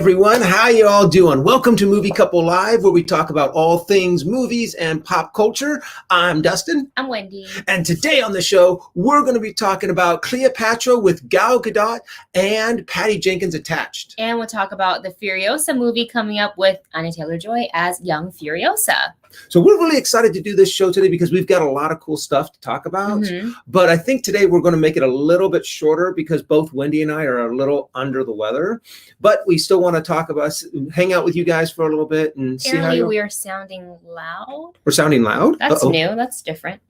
everyone, how you all doing? Welcome to Movie Couple Live, where we talk about all things movies and pop culture. I'm Dustin. I'm Wendy. And today on the show, we're going to be talking about Cleopatra with Gal Gadot and Patty Jenkins attached. And we'll talk about the Furiosa movie coming up with Anya Taylor Joy as young Furiosa. So we're really excited to do this show today because we've got a lot of cool stuff to talk about. But I think today we're going to make it a little bit shorter because both Wendy and I are a little under the weather. But we still want to talk about, hang out with you guys for a little bit and see how we are sounding loud. We're sounding loud? That's new. That's different.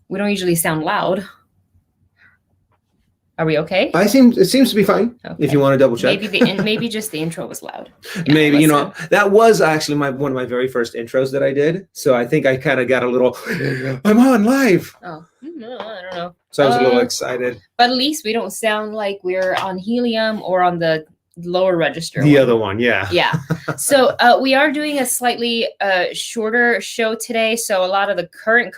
We don't usually sound loud. Are we okay? It seems to be fine. Okay. If you want to double check. Maybe just the intro was loud. Yeah, maybe, that was actually one of my very first intros that I did. So I think I kind of got a little, I'm on live. Oh, I don't know. So I was a little excited. But at least we don't sound like we're on helium or on the lower register. The other one, yeah. Yeah. So we are doing a slightly shorter show today. So a lot of the current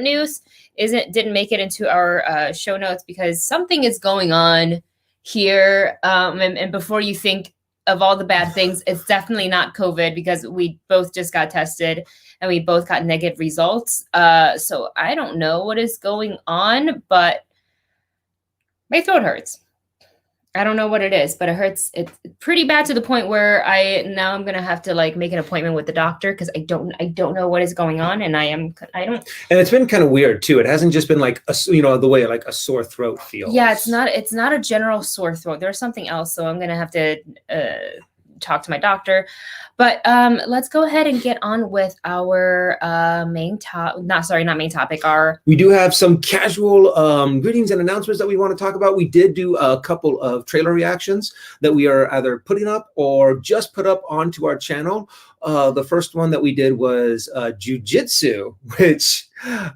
news didn't make it into our show notes because something is going on here. And before you think of all the bad things, it's definitely not COVID because we both just got tested and we both got negative results. So I don't know what is going on, but my throat hurts. I don't know what it is, but it hurts. It's pretty bad to the point where I'm going to have to make an appointment with the doctor because I don't know what is going on. And I don't. And it's been kind of weird too. It hasn't just been the way a sore throat feels. Yeah, it's not a general sore throat. There's something else. So I'm going to have to talk to my doctor. But let's go ahead and get on with our main topic. Not main topic. We do have some casual greetings and announcements that we want to talk about. We did do a couple of trailer reactions that we are either putting up or just put up onto our channel. The first one that we did was Jiu-Jitsu, which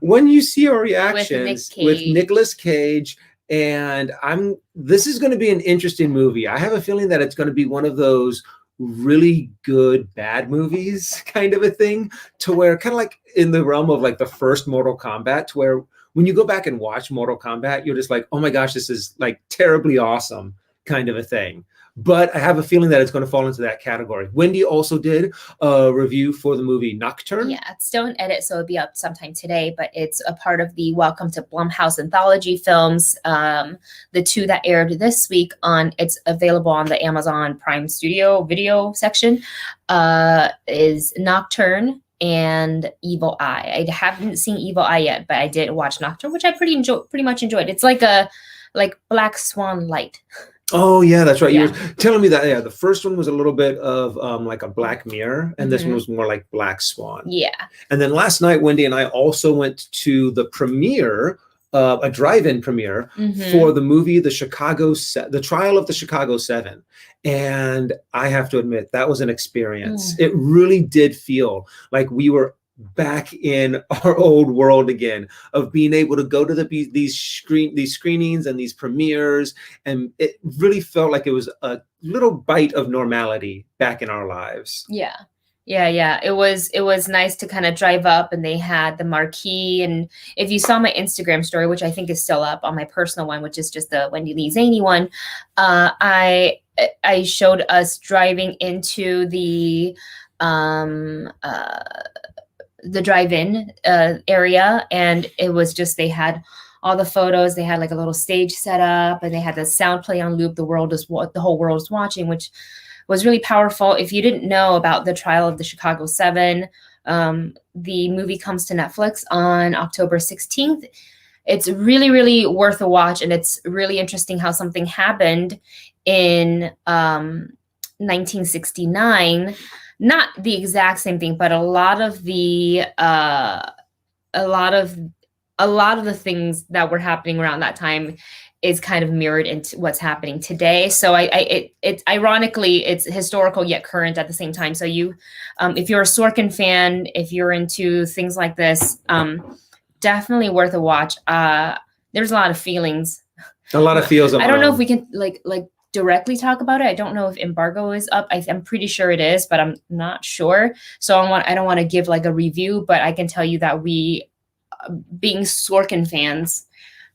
when you see our reactions with Nicolas Cage, and this is going to be an interesting movie. I have a feeling that it's going to be one of those really good bad movies kind of a thing, to where kind of like in the realm of the first Mortal Kombat, to where when you go back and watch Mortal Kombat, you're just like, oh my gosh, this is terribly awesome kind of a thing. But I have a feeling that it's going to fall into that category. Wendy also did a review for the movie Nocturne. Yeah, it's still in edit, so it'll be up sometime today, but it's a part of the Welcome to Blumhouse anthology films. The two that aired this week it's available on the Amazon Prime Studio video section, is Nocturne and Evil Eye. I haven't seen Evil Eye yet, but I did watch Nocturne, which I pretty much enjoyed. It's like Black Swan light. Oh yeah, that's right. Yeah. You were telling me that. Yeah, the first one was a little bit of a Black Mirror, and this one was more like Black Swan. Yeah. And then last night, Wendy and I also went to the premiere, a drive-in premiere for the movie The Trial of the Chicago 7. And I have to admit, that was an experience. It really did feel like we were back in our old world again, of being able to go to these screenings and these premieres, and it really felt like it was a little bite of normality back in our lives. Yeah. It was nice to kind of drive up, and they had the marquee. And if you saw my Instagram story, which I think is still up on my personal one, which is just the Wendy Lee Zaney one, I showed us driving into the drive-in area, and it was just, they had all the photos, they had a little stage set up, and they had the sound play on loop, the whole world is watching, which was really powerful. If you didn't know about the Trial of the Chicago 7, the movie comes to Netflix on October 16th. It's really, really worth a watch, and it's really interesting how something happened in 1969. Not the exact same thing, but a lot of the things that were happening around that time is kind of mirrored into what's happening today. So it's ironically, it's historical yet current at the same time. So you, if you're a Sorkin fan, if you're into things like this, definitely worth a watch. There's a lot of feelings. A lot of feels. I don't know if we can directly talk about it. I don't know if embargo is up. I'm pretty sure it is, but I'm not sure. So I don't want to give a review, but I can tell you that we, being Sorkin fans,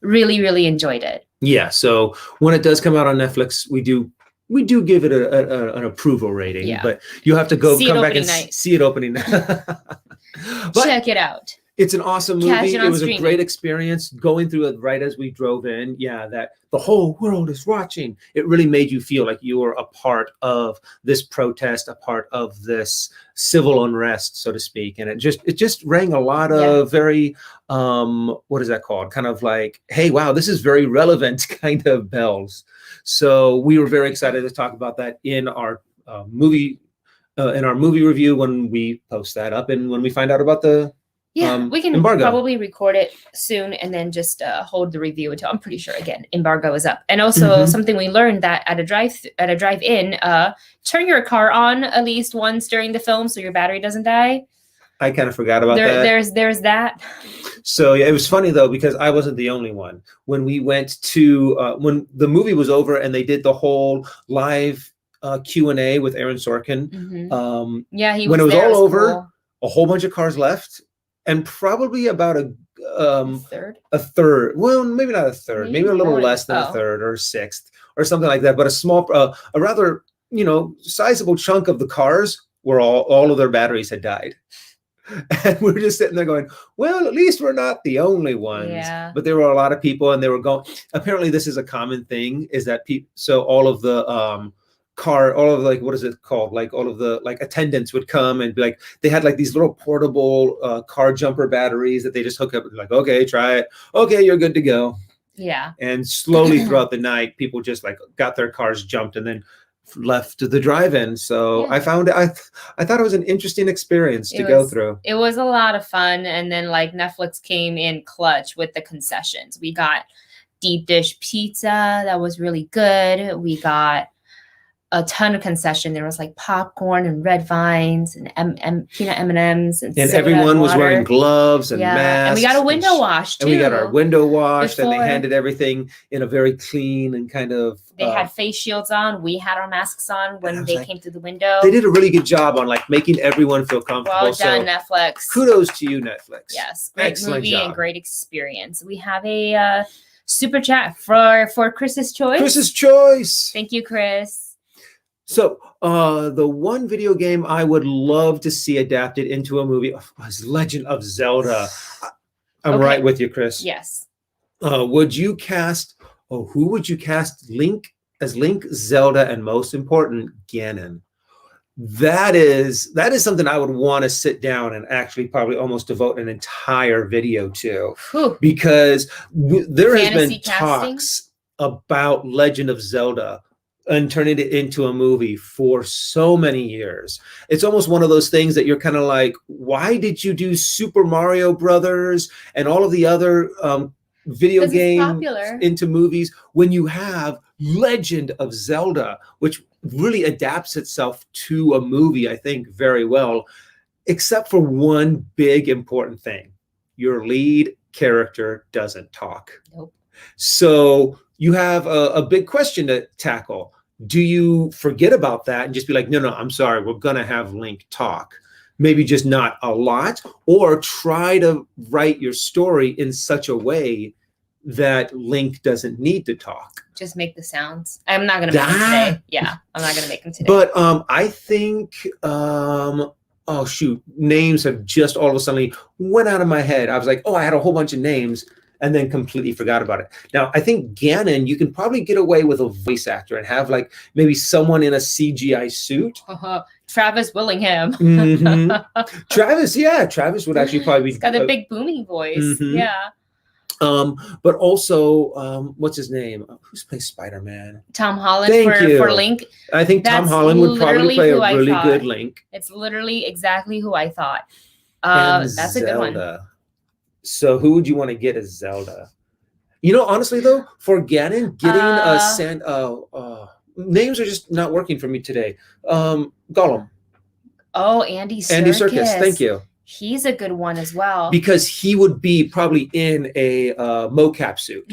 really, really enjoyed it. Yeah. So when it does come out on Netflix, we do we do give it an approval rating, Yeah. but you have to come back and night. see it opening night. But check it out. it's an awesome movie. Catch it on was streaming. a great experience going through it right as we drove in. Yeah, that the whole world is watching. It really made you feel like you were a part of this protest, a part of this civil unrest, so to speak. And it just rang a lot of very what is that called? Kind of like, hey, wow, this is very relevant kind of bells. So we were very excited to talk about that in our movie review when we post that up and when we find out about the we can embargo. Probably record it soon and then just hold the review until I'm pretty sure again embargo is up. And also something we learned that at a drive-in, turn your car on at least once during the film so your battery doesn't die. I kind of forgot about that. There's that. So yeah, it was funny though because I wasn't the only one. When we went to when the movie was over and they did the whole live Q&A with Aaron Sorkin. When it was all over, cool. A whole bunch of cars left. And probably about a third. Well, maybe not a third, maybe a little less than a third or a sixth or something like that. But a rather, sizable chunk of the cars were all of their batteries had died. And we were just sitting there going, well, at least we're not the only ones. Yeah. But there were a lot of people and they were going, apparently this is a common thing is that people, so all of the, all of what is it called? Like all of the attendants would come and be like, they had like these little portable car jumper batteries that they just hook up and like, okay, try it. Okay, you're good to go. Yeah. And slowly throughout the night, people just like got their cars jumped and then left the drive-in. So I found it, I thought it was an interesting experience to go through. It was a lot of fun. And then like Netflix came in clutch with the concessions. We got deep dish pizza. That was really good. We got a ton of concession. There was like popcorn and red vines and peanut M&Ms and everyone was wearing gloves and masks. And we got a window wash too. And we got our window washed and they handed everything in a very clean and kind of they had face shields on. We had our masks on when they came through the window. They did a really good job on like making everyone feel comfortable. Well done, Netflix. Kudos to you, Netflix. Yes, great movie and great experience. We have a super chat for Chris's Choice. Chris's Choice. Thank you, Chris. So the one video game I would love to see adapted into a movie was Legend of Zelda. I'm right with you, Chris. Yes. Would you cast, who would you cast Link, Zelda, and most important, Ganon? That is something I would want to sit down and actually probably almost devote an entire video to. Because there has been talks about Legend of Zelda and turning it into a movie for so many years. It's almost one of those things that you're kind of like, why did you do Super Mario Brothers and all of the other video games into movies when you have Legend of Zelda, which really adapts itself to a movie, I think, very well, except for one big important thing. Your lead character doesn't talk. Nope. So you have a big question to tackle. Do you forget about that and just be like, no, I'm sorry, we're going to have Link talk? Maybe just not a lot, or try to write your story in such a way that Link doesn't need to talk. Just make the sounds. I'm not going to make them today. Yeah, I'm not going to make them today. But I think, names have just all of a sudden went out of my head. I was like, I had a whole bunch of names and then completely forgot about it. Now, I think Ganon, you can probably get away with a voice actor and have like maybe someone in a CGI suit. Travis Willingham. Travis would actually probably be. He's got a big booming voice. Yeah. But also, what's his name? Who's plays Spider-Man? Tom Holland for Link. I think Tom Holland would probably play a really good Link. It's literally exactly who I thought. That's Zelda. A good one. So who would you want to get as Zelda? Honestly though, for Ganon, getting names are just not working for me today. Gollum. Oh, Andy Serkis. Andy Serkis, thank you. He's a good one as well. Because he would be probably in a mocap suit.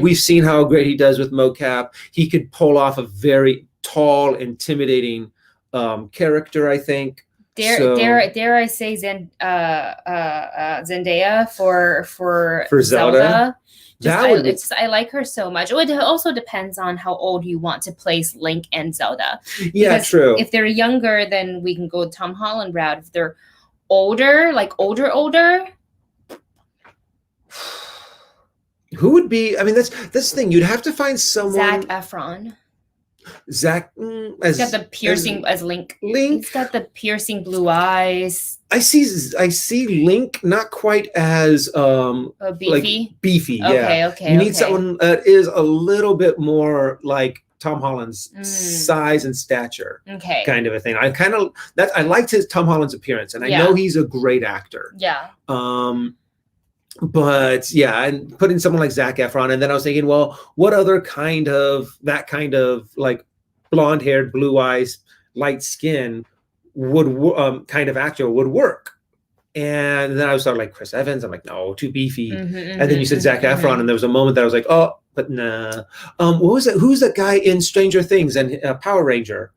We've seen how great he does with mocap. He could pull off a very tall, intimidating character, I think. Dare I say Zendaya for Zelda? I like her so much. Oh, it also depends on how old you want to place Link and Zelda. Yeah, Because true. if they're younger, then we can go Tom Holland route. If they're older, like older. Who would be? I mean, that's the thing. You'd have to find someone. Zac Efron. He's got the piercing as Link. Link. He's got the piercing blue eyes. I see Link not quite as Beefy. like beefy. Okay, yeah. You need someone that is a little bit more like Tom Holland's size and stature. Okay. Kind of a thing. I liked Tom Holland's appearance, and I know he's a great actor. Yeah. But yeah, and putting someone like Zac Efron, and then I was thinking, well, what other kind of like blonde haired, blue eyes, light skin would kind of actor would work? And then I was sort of like Chris Evans. I'm like, no, too beefy. And then you said Zac Efron, and there was a moment that I was like, oh, but nah. What was that? Who's that guy in Stranger Things and Power Ranger?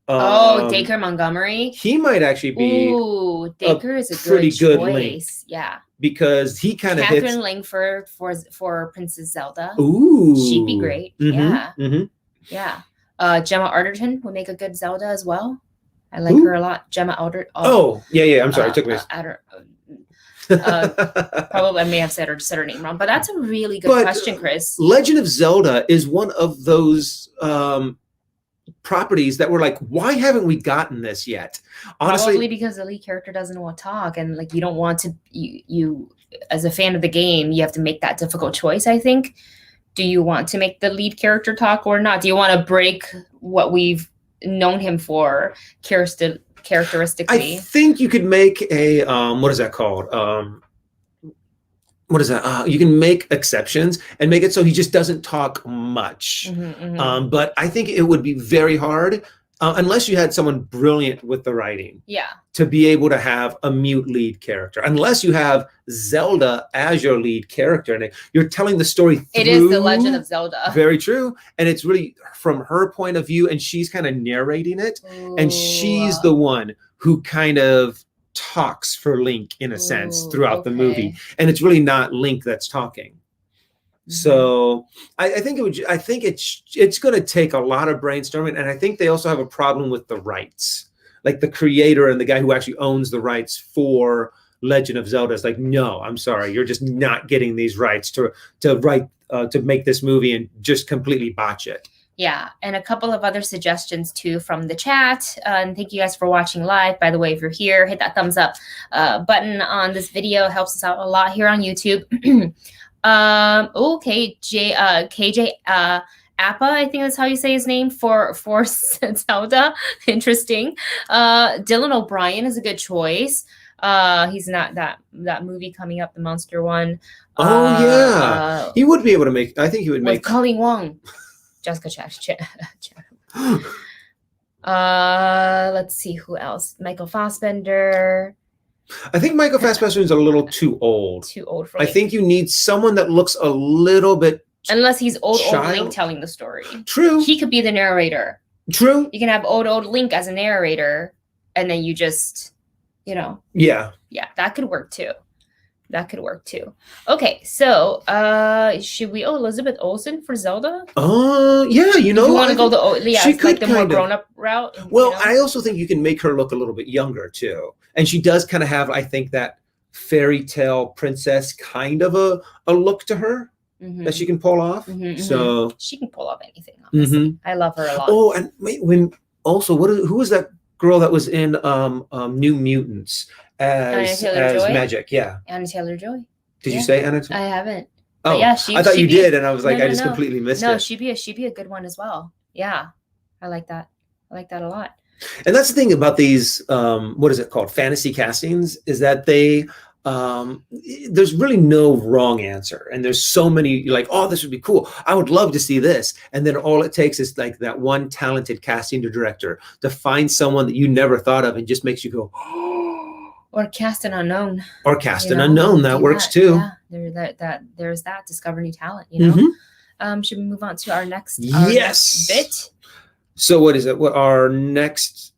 Dacre Montgomery. He might actually be. Ooh, Dacre is a pretty good choice. Link. Yeah. Because he kind of hits. Catherine Langford for Princess Zelda. Ooh, she'd be great. Yeah, mm-hmm. Yeah. Gemma Arterton would make a good Zelda as well. I like her a lot. Gemma Arterton. Oh, yeah. I'm sorry, it took me. Probably I may have said her name wrong, but that's a really good question, Chris. Legend of Zelda is one of those properties that we're like, why haven't we gotten this yet? Honestly, probably because the lead character doesn't want to talk, and like you don't want to. You as a fan of the game, you have to make that difficult choice. I think. Do you want to make the lead character talk or not? Do you want to break what we've known him for characteristically? I think you could make a what is that called? What is that? You can make exceptions and make it so he just doesn't talk much. But I think it would be very hard unless you had someone brilliant with the writing. Yeah. To be able to have a mute lead character, unless you have Zelda as your lead character, and you're telling the story through. It is the Legend of Zelda. Very true, and it's really from her point of view, and she's kind of narrating it, and she's the one who kind of talks for Link in a sense throughout the movie, and it's really not Link that's talking. So I think it's going to take a lot of brainstorming, and I think they also have a problem with the rights. Like the creator and the guy who actually owns the rights for Legend of Zelda is like, no, I'm sorry, you're just not getting these rights to write to make this movie and just completely botch it. Yeah, and a couple of other suggestions too from the chat. And thank you guys for watching live. By the way, if you're here, hit that thumbs up button on this video. It helps us out a lot here on YouTube. KJ Appa, I think that's how you say his name for Zelda. Interesting. Dylan O'Brien is a good choice. He's not that movie coming up, the monster one. He would be able to make. I think he would make. With Colleen Wong, Jessica let's see who else. Michael Fassbender. I think Michael Fassbender is a little too old. Too old for. I think you need someone that looks a little bit. Unless he's old Link telling the story. True. He could be the narrator. True. You can have old Link as a narrator, and then you just, Yeah. Yeah, that could work too. Okay, so should we? Elizabeth Olsen for Zelda? Yeah. You want to go the more grown up route. Well, I also think you can make her look a little bit younger too, and she does kind of have, I think, that fairy tale princess kind of a look to her. That she can pull off. So she can pull off anything. Honestly. I love her a lot. Oh, and who was that girl that was in New Mutants as Magic? Yeah, Anya Taylor Joy. Did you say Anya? I haven't. Oh, but yeah, I thought you did, and I was like, I just completely missed it. No, she'd be a good one as well. Yeah, I like that. I like that a lot. And that's the thing about these what is it called, fantasy castings, is that they there's really no wrong answer, and there's so many. You're like, oh, this would be cool, I would love to see this, and then all it takes is like that one talented casting director to find someone that you never thought of, and just makes you go, oh. Or cast an unknown. That works too. Yeah, there's that, discover new talent. Should we move on to our next bit? So what is it? What our next?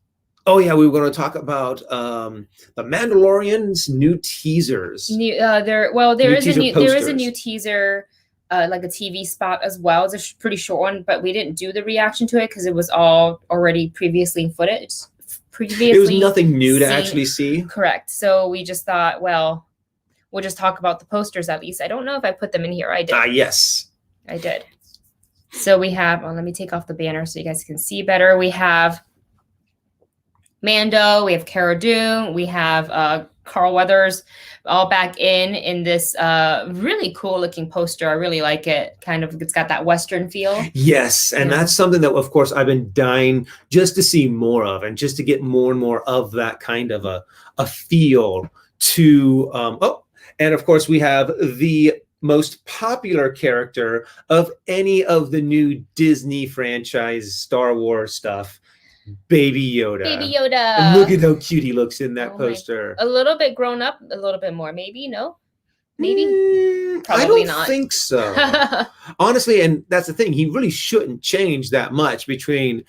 Oh yeah, we were going to talk about the Mandalorian's new teasers. There is a new teaser like a TV spot as well. It's a pretty short one, but we didn't do the reaction to it because it was all already previously footage. It was nothing new to actually see. Correct. So we just thought, well, we'll just talk about the posters at least. I don't know if I put them in here. I did. Yes. I did. So we have, let me take off the banner so you guys can see better. We have Mando, we have Cara Dune, we have Carl Weathers all back in this really cool looking poster. I really like it. Kind of, it's got that Western feel. Yes, and that's something that, of course, I've been dying just to see more of, and just to get more and more of that kind of a feel to, and of course we have the most popular character of any of the new Disney franchise Star Wars stuff, Baby Yoda. Baby Yoda. And look at how cute he looks in that poster. A little bit grown up, a little bit more. Maybe, no? Maybe? Probably not. I don't think so. Honestly, and that's the thing. He really shouldn't change that much between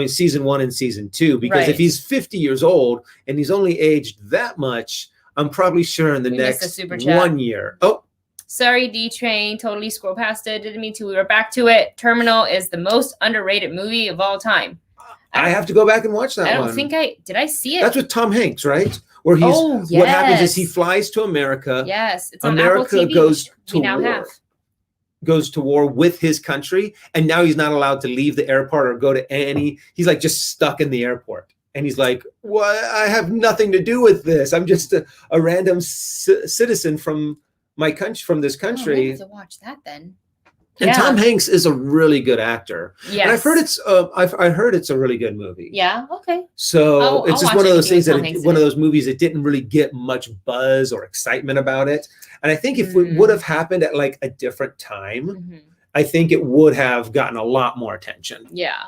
season 1 and season 2. Because if he's 50 years old and he's only aged that much, I'm probably sure in the next 1 year. Oh. Sorry, D-Train. Totally scrolled past it. Didn't mean to. We were back to it. Terminal is the most underrated movie of all time. I have to go back and watch that one. I don't think did I see it? That's with Tom Hanks, right? Where he's what happens is he flies to America. Yes, it's on America Apple TV, goes to war with his country, and now he's not allowed to leave the airport or go to any. He's like just stuck in the airport, and he's like, "Well, I have nothing to do with this. I'm just a random citizen from my country, from this country." I have to watch that then. And Tom Hanks is a really good actor. Yes. And I've heard I heard it's a really good movie. Yeah. Okay. So it's just one of those things one of those movies that didn't really get much buzz or excitement about it. And I think if it would have happened at like a different time, I think it would have gotten a lot more attention. Yeah.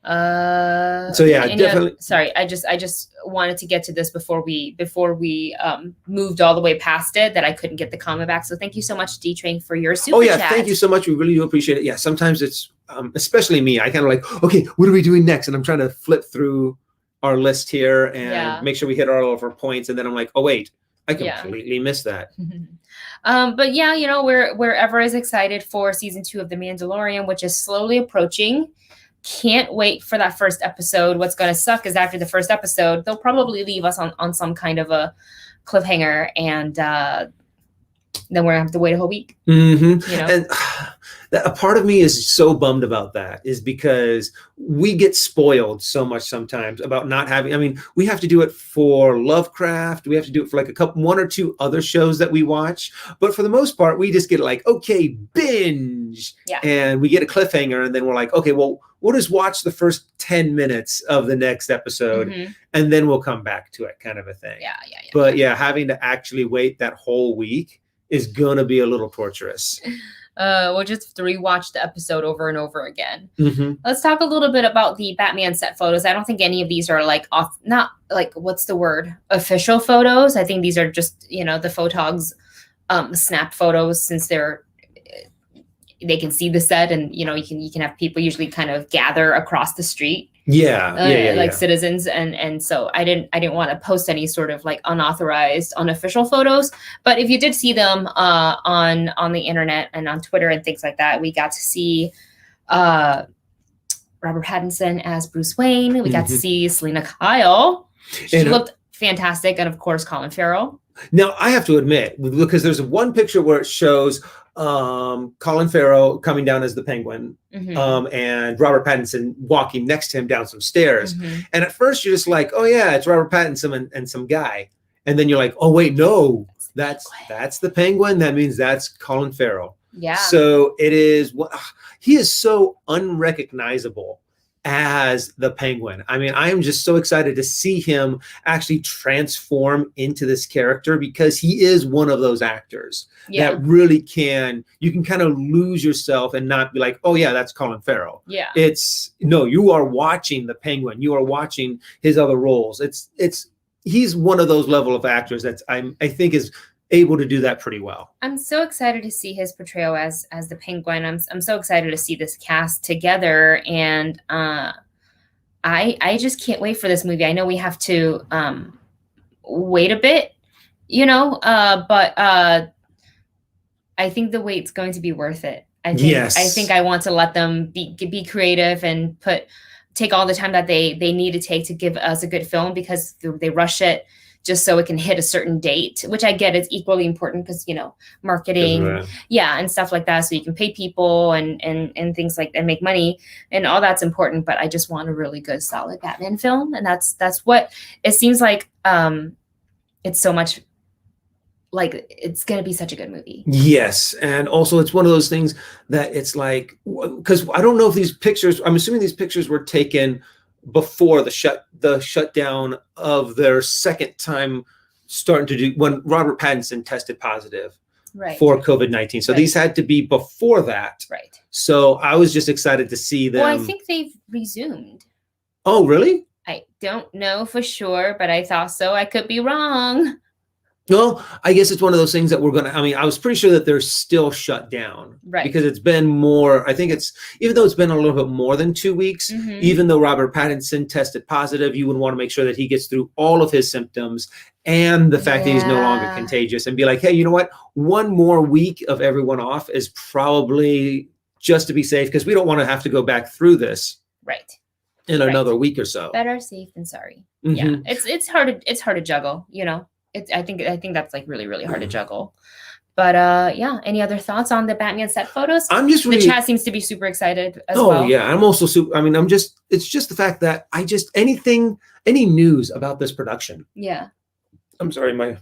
So yeah, definitely. Sorry, I just wanted to get to this before we moved all the way past it, that I couldn't get the comment back. So thank you so much, D-Train, for your super chat. Thank you so much. We really do appreciate it. Yeah, sometimes it's especially me. I kind of like, okay, what are we doing next? And I'm trying to flip through our list here and make sure we hit all of our points. And then I'm like, oh wait, I completely missed that. But yeah, we're ever as excited for season 2 of The Mandalorian, which is slowly approaching. Can't wait for that first episode. What's going to suck is after the first episode, they'll probably leave us on some kind of a cliffhanger, and then we're going to have to wait a whole week. And a part of me is so bummed about that, is because we get spoiled so much sometimes about not having, we have to do it for Lovecraft. We have to do it for like one or two other shows that we watch. But for the most part, we just get like, okay, binge. Yeah. And we get a cliffhanger, and then we're like, okay, well, we'll just watch the first 10 minutes of the next episode, and then we'll come back to it, kind of a thing. Yeah. But yeah, having to actually wait that whole week is going to be a little torturous. We'll just rewatch the episode over and over again. Let's talk a little bit about the Batman set photos. I don't think any of these are not what's the word? Official photos. I think these are just, the photogs snap photos, since they can see the set, and you can have people usually kind of gather across the street. Citizens, and so I didn't want to post any sort of unauthorized, unofficial photos. But if you did see them on the internet and on Twitter and things like that, we got to see Robert Pattinson as Bruce Wayne. We got to see Selena Kyle. She looked fantastic, and of course Colin Farrell. Now I have to admit, because there's one picture where it shows Colin Farrell coming down as the Penguin, and Robert Pattinson walking next to him down some stairs. And at first you're just like, oh yeah, it's Robert Pattinson and some guy. And then you're like, oh wait, no, that's the Penguin. That means that's Colin Farrell. Yeah. So it is, he is so unrecognizable as the Penguin. I am just so excited to see him actually transform into this character, because he is one of those actors that really you can kind of lose yourself and not be like, oh yeah, that's Colin Farrell. Yeah. You are watching the Penguin. You are watching his other roles. He's one of those level of actors that I think is able to do that pretty well. I'm so excited to see his portrayal as the Penguin. I'm so excited to see this cast together, and I just can't wait for this movie. I know we have to wait a bit, but I think the wait's going to be worth it. I think Yes. I want to let them be creative and take all the time that they need to take to give us a good film, because they rush it just so it can hit a certain date, which I get is equally important because, marketing, and stuff like that. So you can pay people and things like that, make money, and all that's important. But I just want a really good, solid Batman film. And that's what it seems like. It's so much like it's going to be such a good movie. Yes. And also it's one of those things that it's like, because I don't know if these pictures, I'm assuming these pictures were taken before the shutdown of their second time starting to do, when Robert Pattinson tested positive for COVID-19. So these had to be before that. Right. So I was just excited to see them. Well, I think they've resumed. Oh, really? I don't know for sure, but I thought so. I could be wrong. Well, I guess it's one of those things that I was pretty sure that they're still shut down. Right. Because it's been more, I think even though it's been a little bit more than 2 weeks, even though Robert Pattinson tested positive, you would want to make sure that he gets through all of his symptoms and the fact that he's no longer contagious, and be like, hey, you know what? 1 more week of everyone off is probably just to be safe, because we don't want to have to go back through this. Right. In another week or so. Better safe than sorry. Yeah. It's hard to juggle, I think that's like really, really hard to juggle. But any other thoughts on the Batman set photos? I'm just really, the chat seems to be super excited as well. Oh yeah, I'm also super. It's just the fact that any news about this production. Yeah. I'm sorry, my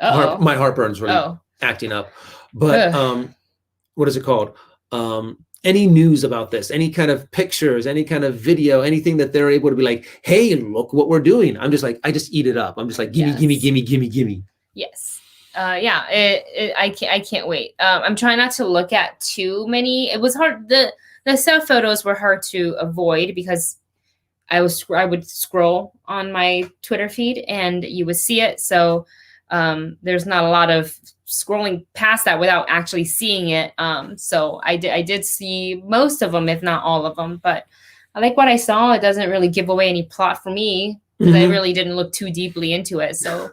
heartburn's really acting up. But what is it called? Any news about this, any kind of pictures, any kind of video, anything that they're able to be like, hey, look what we're doing. I'm just like, I just eat it up. I'm just like, gimme. Yes. I can't wait. I'm trying not to look at too many. It was hard. The set photos were hard to avoid because I would scroll on my Twitter feed and you would see it. So there's not a lot of scrolling past that without actually seeing it. So I did see most of them, if not all of them, but I like what I saw. It doesn't really give away any plot for me because I really didn't look too deeply into it. So,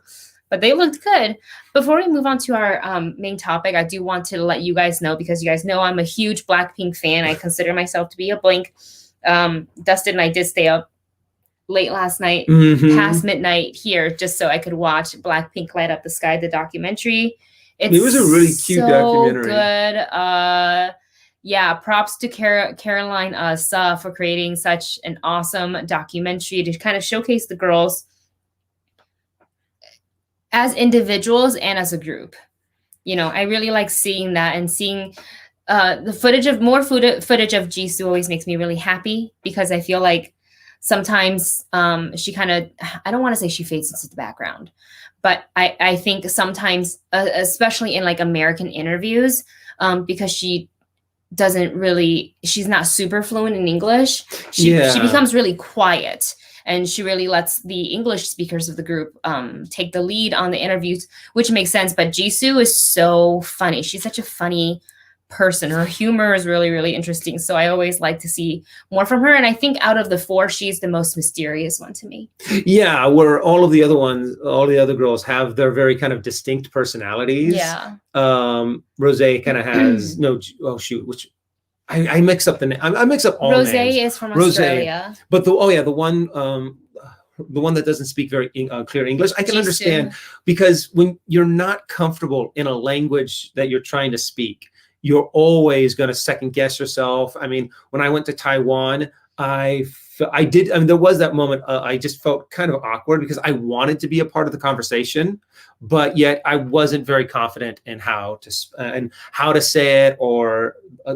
but they looked good. Before we move on to our main topic, I do want to let you guys know, because you guys know I'm a huge Blackpink fan. I consider myself to be a Blink. Dustin and I did stay up late last night, past midnight here, just so I could watch Blackpink Light Up the Sky, the documentary. It was a really cute documentary. Good. Props to Caroline Suh for creating such an awesome documentary to kind of showcase the girls as individuals and as a group. I really like seeing that, and seeing the footage of Jisoo always makes me really happy, because I feel like sometimes she kind of, I don't want to say she fades into the background, but I think sometimes, especially in like American interviews, because she's not super fluent in English, she becomes really quiet, and she really lets the English speakers of the group take the lead on the interviews, which makes sense. But Jisoo is so funny. She's such a funny person. Her humor is really, really interesting. So I always like to see more from her. And I think out of the 4, she's the most mysterious one to me. Yeah, where all the other girls have their very kind of distinct personalities. Yeah. Rosé kind of has which I mix up I mix up all Rosé names. is from Australia. But the one that doesn't speak very clear English, I can understand, because when you're not comfortable in a language that you're trying to speak, you're always going to second guess yourself. I mean, when I went to Taiwan, there was that moment I just felt kind of awkward, because I wanted to be a part of the conversation, but yet I wasn't very confident in how to say it, or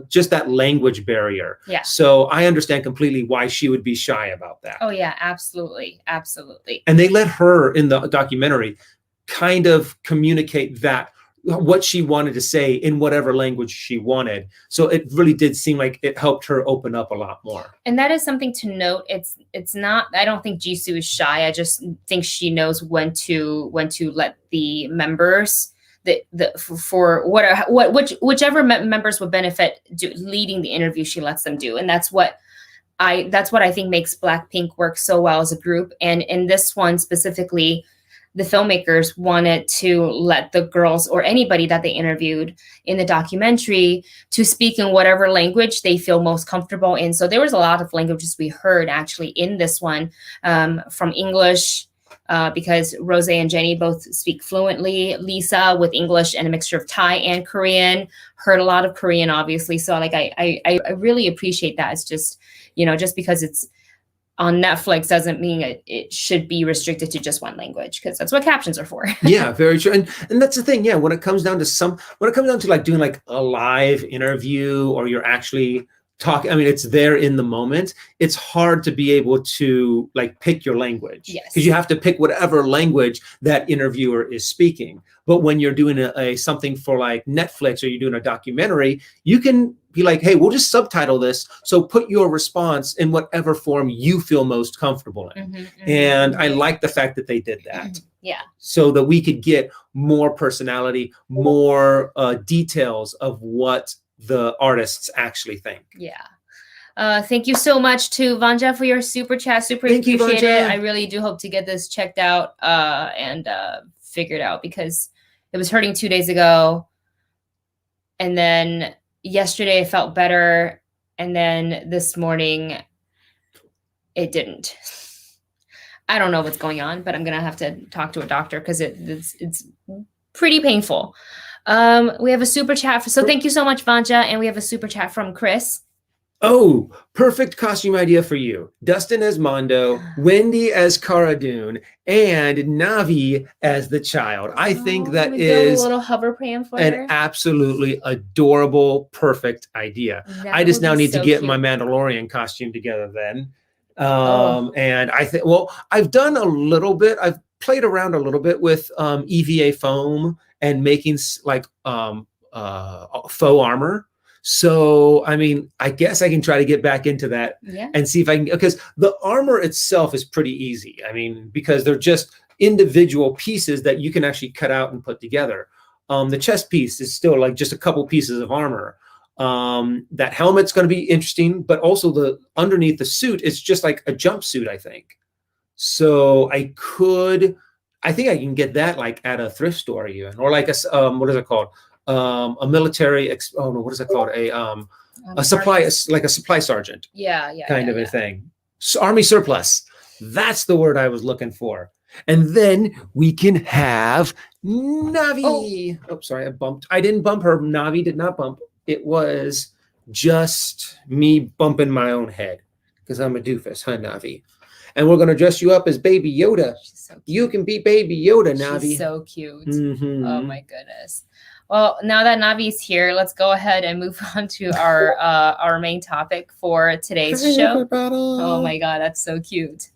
just that language barrier. Yeah. So I understand completely why she would be shy about that. Oh yeah, absolutely. Absolutely. And they let her in the documentary kind of communicate what she wanted to say in whatever language she wanted. So it really did seem like it helped her open up a lot more. And that is something to note. It's not, I don't think Jisoo is shy. I just think she knows when to let the members whichever members would benefit leading the interview, she lets them do. And that's what I think makes Blackpink work so well as a group. And in this one specifically, the filmmakers wanted to let the girls or anybody that they interviewed in the documentary to speak in whatever language they feel most comfortable in. So there was a lot of languages we heard actually in this one, from English, because Rose and Jenny both speak fluently. Lisa with English and a mixture of Thai and Korean. Heard a lot of Korean, obviously. So like I really appreciate that. It's just, just because it's on Netflix doesn't mean it should be restricted to just one language, because that's what captions are for. Yeah, very true. And that's the thing. Yeah, when it comes down to like doing like a live interview, or you're actually talking, I mean, it's there in the moment. It's hard to be able to like pick your language, because you have to pick whatever language that interviewer is speaking. But when you're doing a something for like Netflix, or you're doing a documentary, you can be like, hey, we'll just subtitle this. So put your response in whatever form you feel most comfortable in. And I like the fact that they did that. Yeah. So that we could get more personality, more details of what the artists actually think. Yeah. Thank you so much to Vanja for your super chat. Super appreciate it. I really do hope to get this checked out and figured out, because it was hurting 2 days ago. And then yesterday I felt better. And then this morning it didn't. I don't know what's going on, but I'm going to have to talk to a doctor, because it's pretty painful. We have a super chat. So thank you so much, Vanja. And we have a super chat from Chris. Oh, perfect costume idea for you. Dustin as Mondo, Wendy as Cara Dune, and Navi as the child. I think that is a little hover pram for an her. Absolutely adorable, perfect idea. I just now need to get my Mandalorian costume together then. And I think, well, I've done a little bit. I've played around a little bit with EVA foam and making like faux armor. So, I mean, I guess I can try to get back into that and see if I can, because the armor itself is pretty easy. I mean, because they're just individual pieces that you can actually cut out and put together. The chest piece is still like just a couple pieces of armor. That helmet's going to be interesting, but also the underneath the suit is just like a jumpsuit, I think. So I think I can get that like at a thrift store even, or like what is it called? A military, what is it called? A supply, like a supply sergeant. Kind of a thing. So, army surplus. That's the word I was looking for. And then we can have Navi. Oh, sorry, I bumped. I didn't bump her. Navi did not bump. It was just me bumping my own head, because I'm a doofus, huh, Navi? And we're going to dress you up as Baby Yoda. So you can be Baby Yoda, Navi. She's so cute. Oh, my goodness. Well, now that Navi's here, let's go ahead and move on to our main topic for today's show. Everybody. Oh, my God. That's so cute.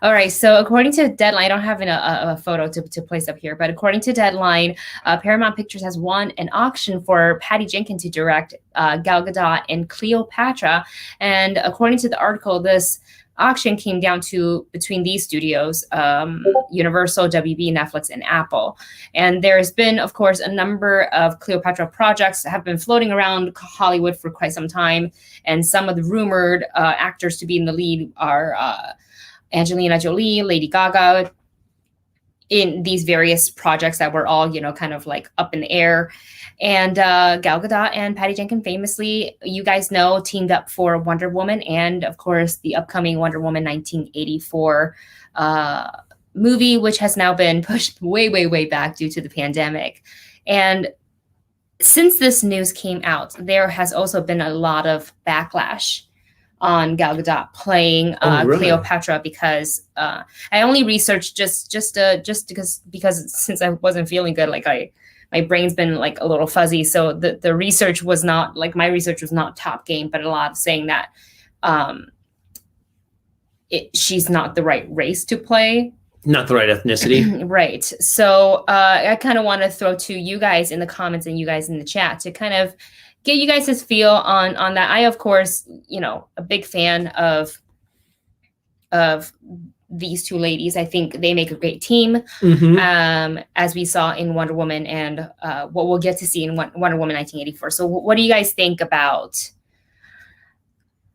All right. So according to Deadline, I don't have a photo to place up here, but according to Deadline, Paramount Pictures has won an auction for Patty Jenkins to direct Gal Gadot and Cleopatra. And according to the article, this auction came down to between these studios, Universal, WB, Netflix, and Apple. And there's been, of course, a number of Cleopatra projects that have been floating around Hollywood for quite some time. And some of the rumored actors to be in the lead are Angelina Jolie, Lady Gaga, in these various projects that were all, kind of like up in the air. And Gal Gadot and Patty Jenkins famously, you guys know, teamed up for Wonder Woman and, of course, the upcoming Wonder Woman 1984 movie, which has now been pushed way, way, way back due to the pandemic. And since this news came out, there has also been a lot of backlash on Gal Gadot playing Cleopatra, because I only researched just because since I wasn't feeling good, like my brain's been like a little fuzzy. So the research was not like, my research was not top game, but a lot of saying that she's not the right race to play. Not the right ethnicity. Right. So I kind of want to throw to you guys in the comments and you guys in the chat to kind of get you guys' feel on that. I, of course, a big fan of these two ladies. I think they make a great team, as we saw in Wonder Woman and what we'll get to see in Wonder Woman 1984. So what do you guys think about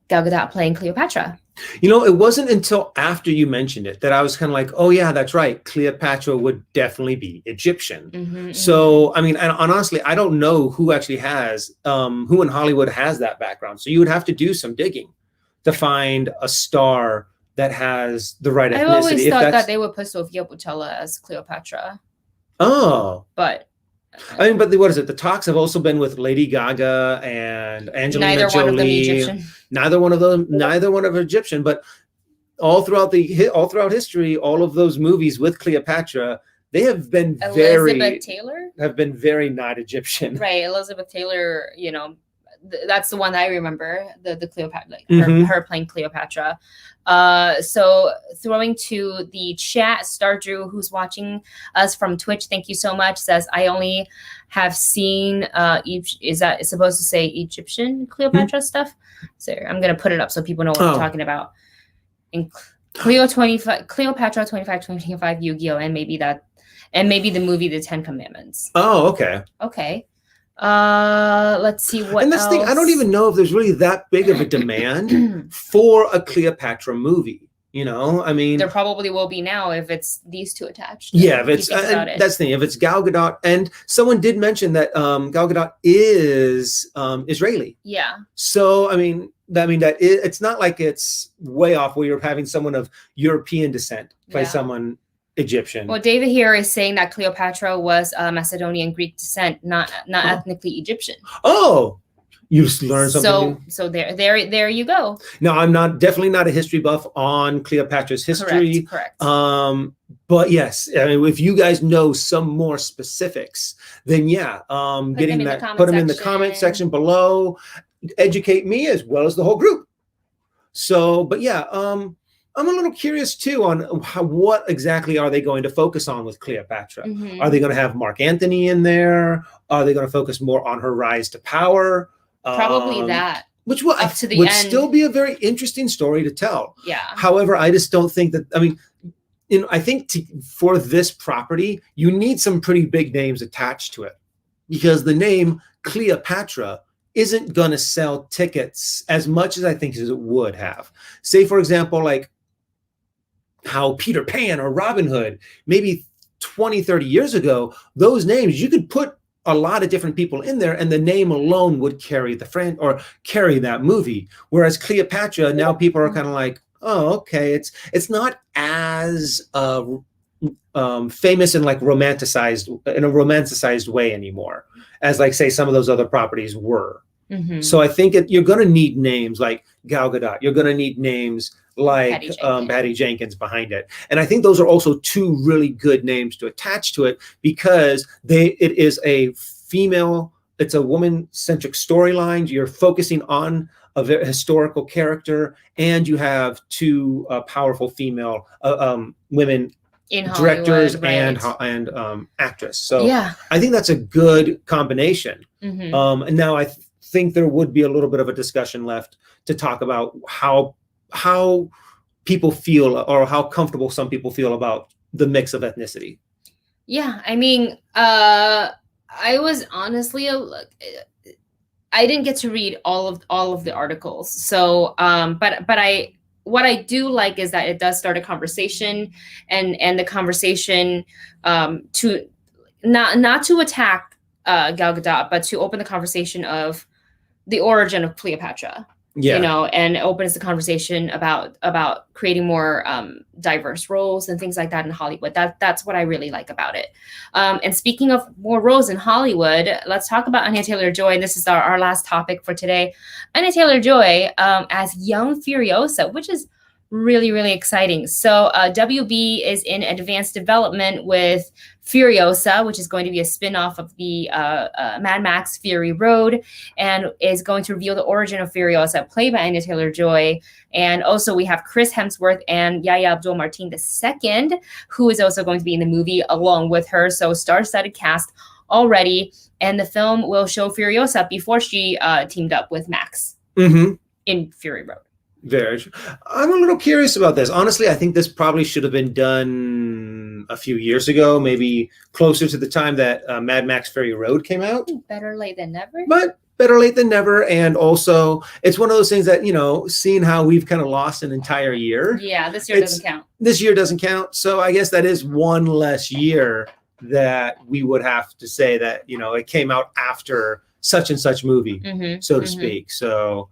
Gal Gadot playing Cleopatra? You know, it wasn't until after you mentioned it that I was kind of like, oh yeah, that's right. Cleopatra would definitely be Egyptian. So, I mean, and honestly, I don't know who actually has, who in Hollywood has that background. So you would have to do some digging to find a star that has the right ethnicity. I always thought that they would put Sofia Boutella as Cleopatra. Oh. But I mean, but what is it? The talks have also been with Lady Gaga and Angelina Jolie. Neither one of them Egyptian. Neither one of them, neither one of them Egyptian. But all throughout history, all of those movies with Cleopatra, they have been Elizabeth Taylor have been very not Egyptian. Right, Elizabeth Taylor. You know, that's the one that I remember. The Cleopatra, like her playing Cleopatra. So throwing to the chat, Star Drew, who's watching us from Twitch, thank you so much, says, I only have seen, is that supposed to say Egyptian Cleopatra stuff? So I'm going to put it up so people know what I'm talking about. In Cleopatra 25 Yu-Gi-Oh! And maybe the movie The Ten Commandments. Oh, okay. Okay. Let's see what and that's else. The thing, I don't even know if there's really that big of a demand for a Cleopatra movie. You know, I mean, there probably will be now if it's these two attached. Yeah, if it's that's the thing. If it's Gal Gadot, and someone did mention that Gal Gadot is Israeli. Yeah. So I mean it's not like it's way off where you're having someone of European descent by someone Egyptian. Well, David here is saying that Cleopatra was Macedonian Greek descent, not ethnically Egyptian. Oh, you learned something new. So there you go. No, I'm definitely not a history buff on Cleopatra's history. Correct. But yes, I mean, if you guys know some more specifics, then put them in the comment section below. Educate me as well as the whole group. So, but yeah, I'm a little curious too on what exactly are they going to focus on with Cleopatra? Are they going to have Mark Antony in there? Are they going to focus more on her rise to power? Probably that. Which would still be a very interesting story to tell. Yeah. However, I just don't think that, I mean, I think for this property, you need some pretty big names attached to it, because the name Cleopatra isn't going to sell tickets as much as I think as it would have. Say, for example, like how Peter Pan or Robin Hood, maybe 20, 30 years ago, those names, you could put a lot of different people in there and the name alone would carry carry that movie. Whereas Cleopatra, now people are kind of like, oh, okay, it's not as famous and like romanticized way anymore as like, say, some of those other properties were. So I think you're going to need names like Gal Gadot. You're going to need names like Patty Jenkins behind it. And I think those are also two really good names to attach to it, because it is a female, it's a woman-centric storyline. You're focusing on a very historical character, and you have two powerful female women in directors and actress. So yeah. I think that's a good combination. And now I think there would be a little bit of a discussion left to talk about how people feel, or how comfortable some people feel about the mix of ethnicity. Yeah, I mean, I was honestly I didn't get to read all of the articles. So, but what I do like is that it does start a conversation, and the conversation to not to attack Gal Gadot, but to open the conversation of the origin of Cleopatra. Yeah. You know, and opens the conversation about creating more diverse roles and things like that in Hollywood. That's what I really like about it. And speaking of more roles in Hollywood, let's talk about Anya Taylor Joy. This is our last topic for today. Anya Taylor Joy as young Furiosa, which is really, really exciting. So WB is in advanced development with Furiosa, which is going to be a spin-off of the Mad Max Fury Road, and is going to reveal the origin of Furiosa, played by Anya Taylor Joy. And also we have Chris Hemsworth and Yahya Abdul-Mateen II, who is also going to be in the movie along with her. So star-studded cast already. And the film will show Furiosa before she teamed up with Max in Fury Road. Very true. I'm a little curious about this. Honestly, I think this probably should have been done a few years ago, maybe closer to the time that Mad Max Fury Road came out. Better late than never. But better late than never. And also, it's one of those things that, seeing how we've kind of lost an entire year. Yeah, this year doesn't count. This year doesn't count. So I guess that is one less year that we would have to say that, it came out after such and such movie, so to speak. So,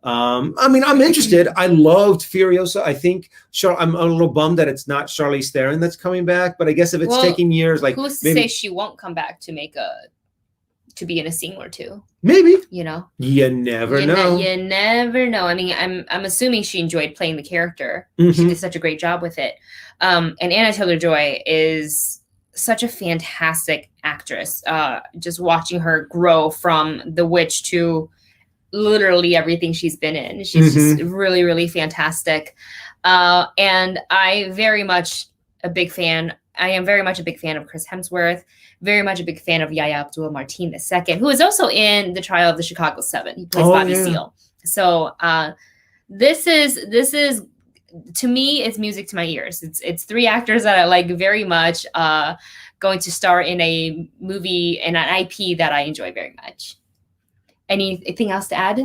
I'm interested. I loved Furiosa. I think I'm a little bummed that it's not Charlize Theron that's coming back, but I guess if it's taking years, like who's to say she won't come back to be in a scene or two? Maybe. You never know. You never know. I mean, I'm assuming she enjoyed playing the character. She did such a great job with it. And Anya Taylor Joy is such a fantastic actress. Just watching her grow from The Witch to literally everything she's been in. She's just really, really fantastic. And I am very much a big fan of Chris Hemsworth, very much a big fan of Yahya Abdul-Mateen II, who is also in The Trial of the Chicago 7. He plays Bobby Seale. So this is to me, it's music to my ears. It's three actors that I like very much, going to star in a movie and an IP that I enjoy very much. Anything else to add?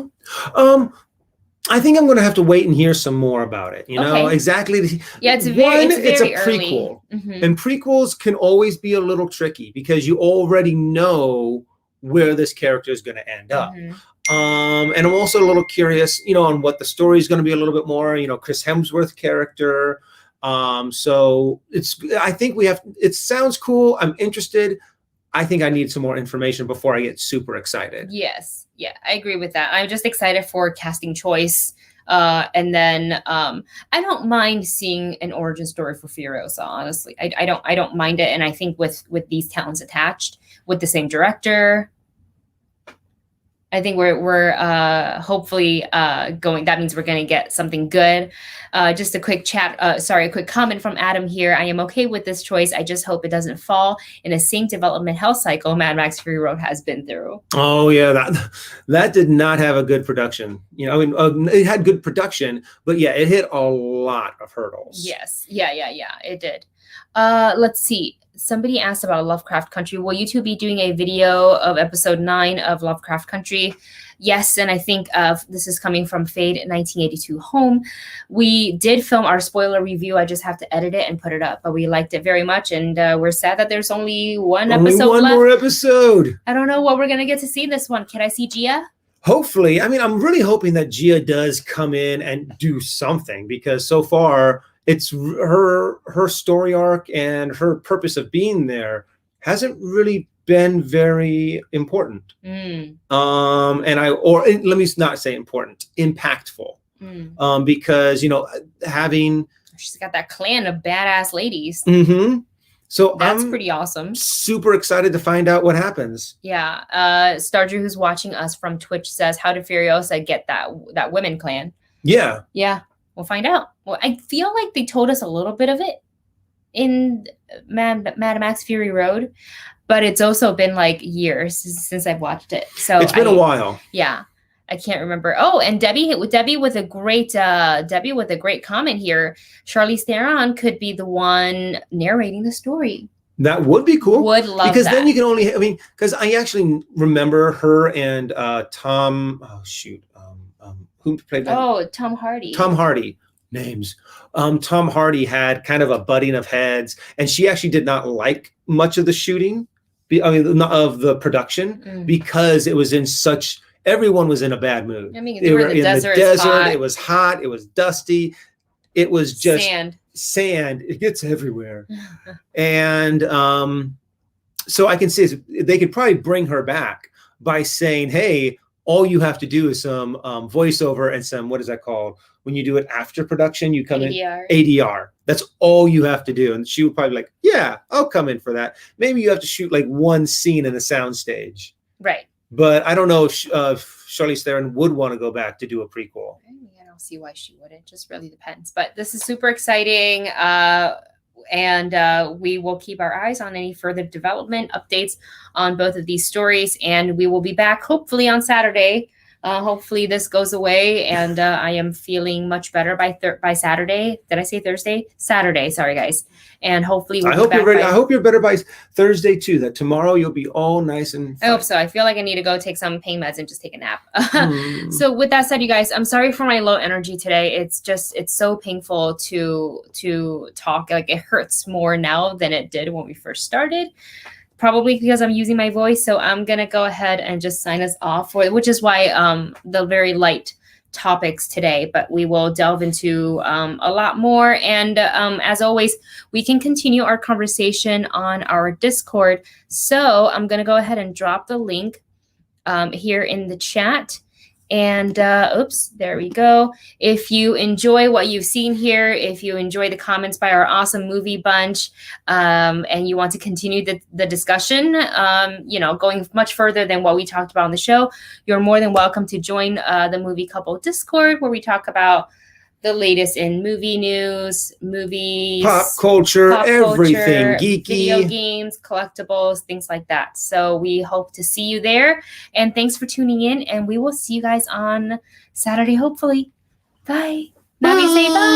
I think I'm going to have to wait and hear some more about it. Exactly. Yeah, it's a prequel, and prequels can always be a little tricky because you already know where this character is going to end up. And I'm also a little curious, on what the story is going to be a little bit more. Chris Hemsworth character. So I think it sounds cool. I'm interested. I think I need some more information before I get super excited. Yes. Yeah, I agree with that. I'm just excited for casting choice. And then I don't mind seeing an origin story for Furiosa, honestly. I don't mind it. And I think with these talents attached, with the same director, I think we're hopefully going. That means we're going to get something good. Just a quick a quick comment from Adam here. I am okay with this choice. I just hope it doesn't fall in the same development hell cycle Mad Max Fury Road has been through. Oh yeah, that did not have a good production. It had good production, but yeah, it hit a lot of hurdles. Yes, yeah, it did. Let's see. Somebody asked about Lovecraft Country. Will you two be doing a video of episode 9 of Lovecraft Country? Yes, and I think this is coming from Fade 1982 Home. We did film our spoiler review. I just have to edit it and put it up, but we liked it very much, and we're sad that there's only one episode left. More episode. I don't know what we're gonna get to see in this one. Can I see Gia? Hopefully. I mean, I'm really hoping that Gia does come in and do something, because so far it's her story arc and her purpose of being there hasn't really been very important. Let me not say important, impactful. Because having, she's got that clan of badass ladies. So that's pretty awesome. Super excited to find out what happens. Yeah. Stardew, who's watching us from Twitch, says, how did Furiosa get that women clan? Yeah. We'll find out. Well, I feel like they told us a little bit of it in Mad Max Fury Road, but it's also been like years since I've watched it. So it's been a while. Yeah, I can't remember. Oh, and Debbie with a great comment here. Charlize Theron could be the one narrating the story. That would be cool. Would love because that. Then you can only. I mean, because I actually remember her and Tom. Oh shoot. Who played that? Oh, Tom Hardy. Tom Hardy. Names. Tom Hardy had kind of a butting of heads, and she actually did not like much of the shooting. Of the production, because it was in such. Everyone was in a bad mood. I mean, they were in the desert. It was hot. It was dusty. It was just sand. It gets everywhere. And so I can see they could probably bring her back by saying, hey, all you have to do is some voiceover and some, what is that called? When you do it after production, you come ADR. in ADR. That's all you have to do. And she would probably be like, yeah, I'll come in for that. Maybe you have to shoot like one scene in a soundstage. Right. But I don't know if Charlize Theron would want to go back to do a prequel. I don't see why she wouldn't. It just really depends. But this is super exciting. And we will keep our eyes on any further development updates on both of these stories. And we will be back hopefully on Saturday Hopefully this goes away and I am feeling much better by Saturday. Did I say Thursday? Saturday. Sorry, guys. And hopefully we'll I hope be back you're ready. by- I hope you're better by Thursday too. That tomorrow you'll be all nice and I hope fine. so. I feel like I need to go take some pain meds and just take a nap. Hmm. So with that said, you guys, I'm sorry for my low energy today. It's so painful to talk. Like it hurts more now than it did when we first started. Probably because I'm using my voice. So I'm gonna go ahead and just sign us off, which is why the very light topics today, but we will delve into a lot more. And as always, we can continue our conversation on our Discord. So I'm going to go ahead and drop the link here in the chat. And oops, there we go. If you enjoy what you've seen here, if you enjoy the comments by our awesome movie bunch, and you want to continue the discussion, going much further than what we talked about on the show, you're more than welcome to join the Movie Couple Discord, where we talk about the latest in movie news, movies, Pop culture, everything geeky, video games, collectibles, things like that. So we hope to see you there. And thanks for tuning in. And we will see you guys on Saturday, hopefully. Bye. Navi, say bye.